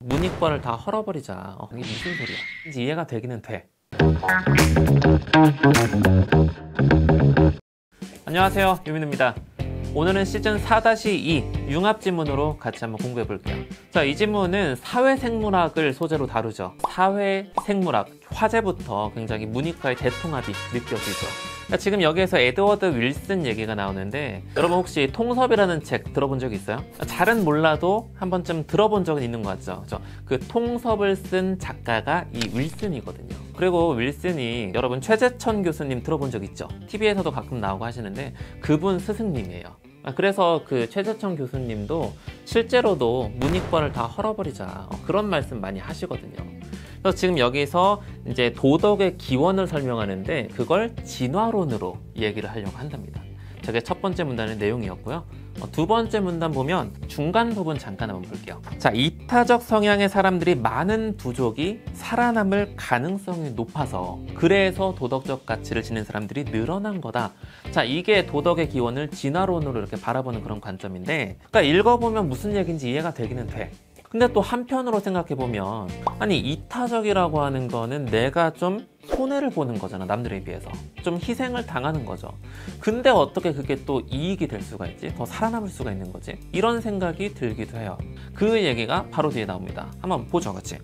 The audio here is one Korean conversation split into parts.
문이과를 다 헐어버리자. 이게 무슨 소리야? 이제 이해가 되기는 돼. 안녕하세요, 유민우입니다. 오늘은 시즌 4-2 융합지문으로 같이 한번 공부해 볼게요. 자, 이 지문은 사회생물학을 소재로 다루죠. 사회생물학, 화제부터 굉장히 문이과의 대통합이 느껴지죠. 지금 여기에서 에드워드 윌슨 얘기가 나오는데, 여러분 혹시 통섭이라는 책 들어본 적 있어요? 잘은 몰라도 한 번쯤 들어본 적은 있는 것 같죠? 그렇죠? 그 통섭을 쓴 작가가 이 윌슨이거든요. 그리고 윌슨이 여러분 최재천 교수님 들어본 적 있죠? TV에서도 가끔 나오고 하시는데 그분 스승님이에요. 그래서 그 최재천 교수님도 실제로도 문이과를 다 헐어버리자, 그런 말씀 많이 하시거든요. 그래서 지금 여기서 이제 도덕의 기원을 설명하는데 그걸 진화론으로 얘기를 하려고 한답니다. 저게 첫 번째 문단의 내용이었고요. 두 번째 문단 보면 중간 부분 잠깐 한번 볼게요. 자, 이타적 성향의 사람들이 많은 부족이 살아남을 가능성이 높아서 그래서 도덕적 가치를 지닌 사람들이 늘어난 거다. 자, 이게 도덕의 기원을 진화론으로 이렇게 바라보는 그런 관점인데, 그러니까 읽어보면 무슨 얘기인지 이해가 되기는 돼. 근데 또 한편으로 생각해보면, 아니 이타적이라고 하는 거는 내가 좀 손해를 보는 거잖아, 남들에 비해서. 좀 희생을 당하는 거죠. 근데 어떻게 그게 또 이익이 될 수가 있지? 더 살아남을 수가 있는 거지? 이런 생각이 들기도 해요. 그 얘기가 바로 뒤에 나옵니다. 한번 보죠, 같이.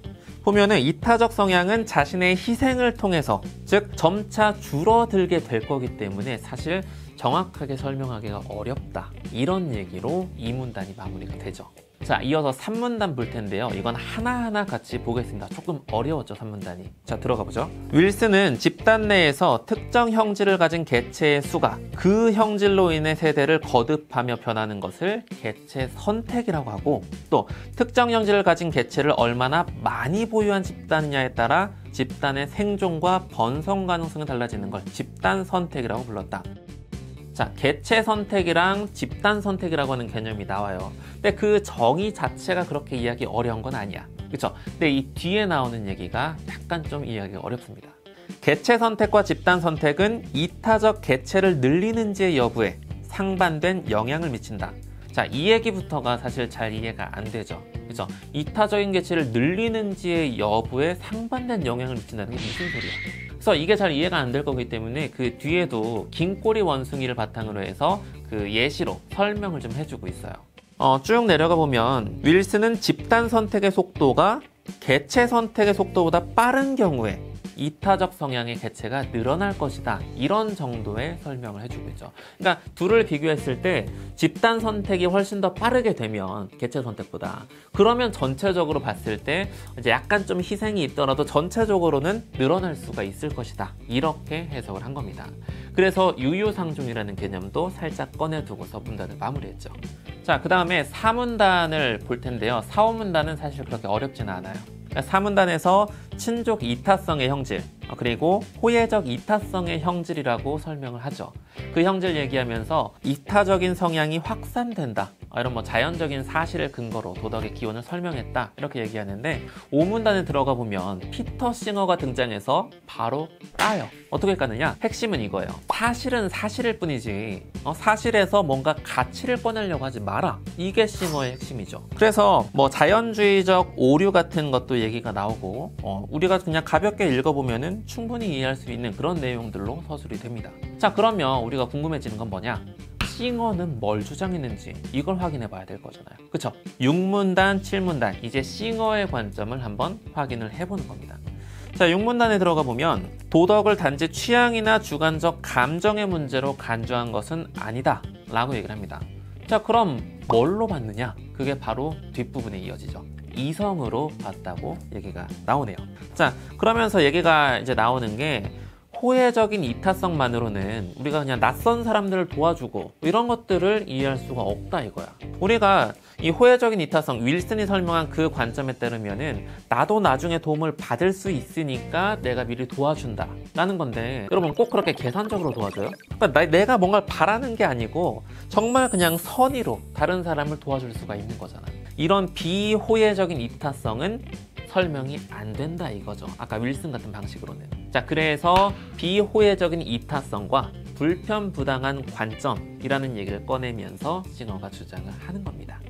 보면은 이타적 성향은 자신의 희생을 통해서, 즉 점차 줄어들게 될 거기 때문에 사실 정확하게 설명하기가 어렵다, 이런 얘기로 이 문단이 마무리가 되죠. 자, 이어서 3문단 볼 텐데요. 이건 하나하나 같이 보겠습니다. 조금 어려웠죠, 3문단이. 자, 들어가 보죠. 윌슨은 집단 내에서 특정 형질을 가진 개체의 수가 그 형질로 인해 세대를 거듭하며 변하는 것을 개체 선택이라고 하고, 또 특정 형질을 가진 개체를 얼마나 많이 보유한 집단이냐에 따라 집단의 생존과 번성 가능성이 달라지는 걸 집단 선택이라고 불렀다. 자, 개체 선택이랑 집단 선택이라고 하는 개념이 나와요. 근데 그 정의 자체가 그렇게 이해하기 어려운 건 아니야. 그쵸? 근데 이 뒤에 나오는 얘기가 약간 좀 이해하기 어렵습니다. 개체 선택과 집단 선택은 이타적 개체를 늘리는지의 여부에 상반된 영향을 미친다. 자, 이 얘기부터가 사실 잘 이해가 안 되죠. 그죠? 이타적인 개체를 늘리는지의 여부에 상반된 영향을 미친다는 게 무슨 소리야? 그래서 이게 잘 이해가 안 될 거기 때문에 그 뒤에도 긴 꼬리 원숭이를 바탕으로 해서 그 예시로 설명을 좀 해주고 있어요. 쭉 내려가 보면 윌슨은 집단 선택의 속도가 개체 선택의 속도보다 빠른 경우에 이타적 성향의 개체가 늘어날 것이다, 이런 정도의 설명을 해주고 있죠. 그러니까 둘을 비교했을 때 집단 선택이 훨씬 더 빠르게 되면 개체 선택보다, 그러면 전체적으로 봤을 때 이제 약간 좀 희생이 있더라도 전체적으로는 늘어날 수가 있을 것이다, 이렇게 해석을 한 겁니다. 그래서 유유상종이라는 개념도 살짝 꺼내두고서 문단을 마무리했죠. 자, 그 다음에 4문단을 볼 텐데요. 4, 5문단은 사실 그렇게 어렵지는 않아요. 4문단에서 친족 이타성의 형질, 그리고 호혜적 이타성의 형질이라고 설명을 하죠. 그 형질 얘기하면서 이타적인 성향이 확산된다, 이런 뭐 자연적인 사실을 근거로 도덕의 기원을 설명했다, 이렇게 얘기하는데, 5문단에 들어가 보면 피터 싱어가 등장해서 바로 까요. 어떻게 까느냐? 핵심은 이거예요. 사실은 사실일 뿐이지 사실에서 뭔가 가치를 꺼내려고 하지 마라, 이게 싱어의 핵심이죠. 그래서 뭐 자연주의적 오류 같은 것도 얘기가 나오고, 우리가 그냥 가볍게 읽어보면은 충분히 이해할 수 있는 그런 내용들로 서술이 됩니다. 자, 그러면 우리가 궁금해지는 건 뭐냐? 싱어는 뭘 주장했는지 이걸 확인해 봐야 될 거잖아요. 그쵸? 6문단, 7문단, 이제 싱어의 관점을 한번 확인을 해보는 겁니다. 자, 6문단에 들어가 보면 도덕을 단지 취향이나 주관적 감정의 문제로 간주한 것은 아니다, 라고 얘기를 합니다. 자, 그럼 뭘로 봤느냐? 그게 바로 뒷부분에 이어지죠. 이성으로 봤다고 얘기가 나오네요. 자, 그러면서 얘기가 이제 나오는 게, 호혜적인 이타성만으로는 우리가 그냥 낯선 사람들을 도와주고 이런 것들을 이해할 수가 없다, 이거야. 우리가 이 호혜적인 이타성, 윌슨이 설명한 그 관점에 따르면은 나도 나중에 도움을 받을 수 있으니까 내가 미리 도와준다 라는 건데, 여러분 꼭 그렇게 계산적으로 도와줘요? 그러니까 내가 뭔가를 바라는 게 아니고 정말 그냥 선의로 다른 사람을 도와줄 수가 있는 거잖아. 이런 비호혜적인 이타성은 설명이 안 된다, 이거죠. 아까 윌슨 같은 방식으로는. 자, 그래서 비호혜적인 이타성과 불편부당한 관점이라는 얘기를 꺼내면서 싱어가 주장을 하는 겁니다.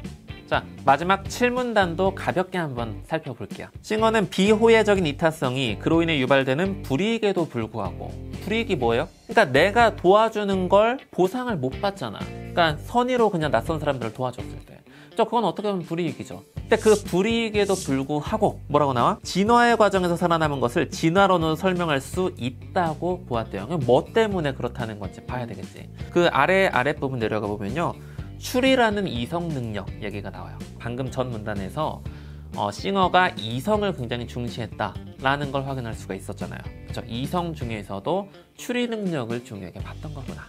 자, 마지막 7문단도 가볍게 한번 살펴볼게요. 싱어는 비호혜적인 이타성이 그로 인해 유발되는 불이익에도 불구하고, 불이익이 뭐예요? 그러니까 내가 도와주는 걸 보상을 못 받잖아. 그러니까 선의로 그냥 낯선 사람들을 도와줬을 때. 그건 어떻게 보면 불이익이죠. 근데 그 불이익에도 불구하고 뭐라고 나와? 진화의 과정에서 살아남은 것을 진화론으로 설명할 수 있다고 보았대요. 뭐 때문에 그렇다는 건지 봐야 되겠지. 그 아랫부분 내려가 보면요. 추리라는 이성 능력 얘기가 나와요. 방금 전 문단에서 싱어가 이성을 굉장히 중시했다라는 걸 확인할 수가 있었잖아요. 그렇죠? 이성 중에서도 추리 능력을 중요하게 봤던 거구나.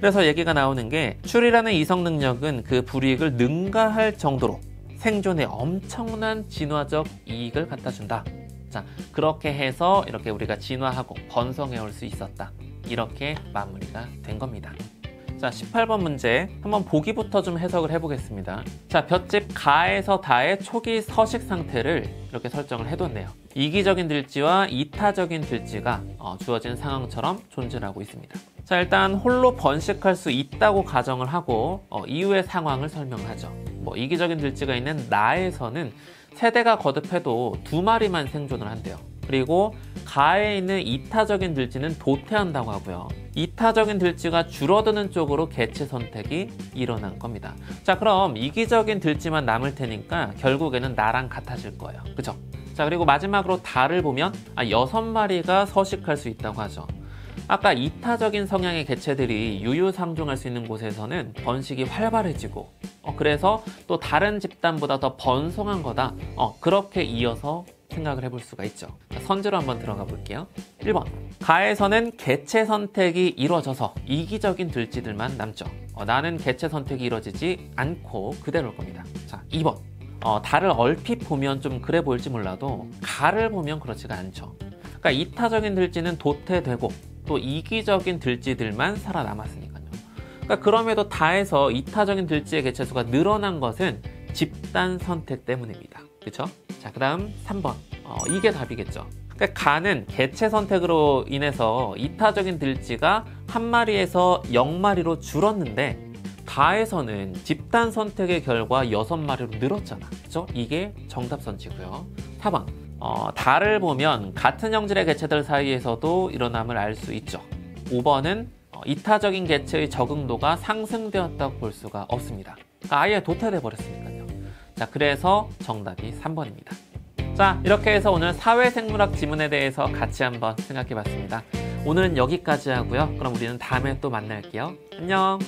그래서 얘기가 나오는 게 추리라는 이성 능력은 그 불이익을 능가할 정도로 생존에 엄청난 진화적 이익을 갖다 준다. 자, 그렇게 해서 이렇게 우리가 진화하고 번성해 올 수 있었다. 이렇게 마무리가 된 겁니다. 자, 18번 문제 한번 보기부터 좀 해석을 해보겠습니다. 자, 볏짚 가에서 다의 초기 서식 상태를 이렇게 설정을 해뒀네요. 이기적인 들쥐와 이타적인 들쥐가 주어진 상황처럼 존재를 하고 있습니다. 자, 일단 홀로 번식할 수 있다고 가정을 하고 이후의 상황을 설명하죠. 이기적인 들쥐가 있는 나에서는 세대가 거듭해도 2마리만 생존을 한대요. 그리고 가에 있는 이타적인 들쥐는 도태한다고 하고요. 이타적인 들쥐가 줄어드는 쪽으로 개체 선택이 일어난 겁니다. 자, 그럼 이기적인 들쥐만 남을 테니까 결국에는 나랑 같아질 거예요. 그죠? 자, 그리고 마지막으로 달을 보면 6마리가 서식할 수 있다고 하죠. 아까 이타적인 성향의 개체들이 유유상종할 수 있는 곳에서는 번식이 활발해지고 그래서 또 다른 집단보다 더 번성한 거다. 그렇게 이어서 생각을 해볼 수가 있죠. 선지로 한번 들어가 볼게요. 1번. 가에서는 개체 선택이 이루어져서 이기적인 들쥐들만 남죠. 나는 개체 선택이 이루어지지 않고 그대로일 겁니다. 자, 2번. 달을 얼핏 보면 좀 그래 보일지 몰라도 가를 보면 그렇지가 않죠. 그러니까 이타적인 들쥐는 도태되고 또 이기적인 들쥐들만 살아남았으니까요. 그러니까 그럼에도 다해서 이타적인 들쥐의 개체수가 늘어난 것은 집단 선택 때문입니다. 그렇죠? 자, 그 다음 3번. 이게 답이겠죠. 그러니까 가는 개체 선택으로 인해서 이타적인 들쥐가 1마리에서 0마리로 줄었는데 다에서는 집단 선택의 결과 6마리로 늘었잖아. 그렇죠? 이게 정답 선지고요. 4번. 달을 보면 같은 형질의 개체들 사이에서도 일어남을 알 수 있죠. 5번은 이타적인 개체의 적응도가 상승되었다고 볼 수가 없습니다. 아예 도태돼 버렸으니까요. 자, 그래서 정답이 3번입니다. 자, 이렇게 해서 오늘 사회생물학 지문에 대해서 같이 한번 생각해 봤습니다. 오늘은 여기까지 하고요. 그럼 우리는 다음에 또 만날게요. 안녕.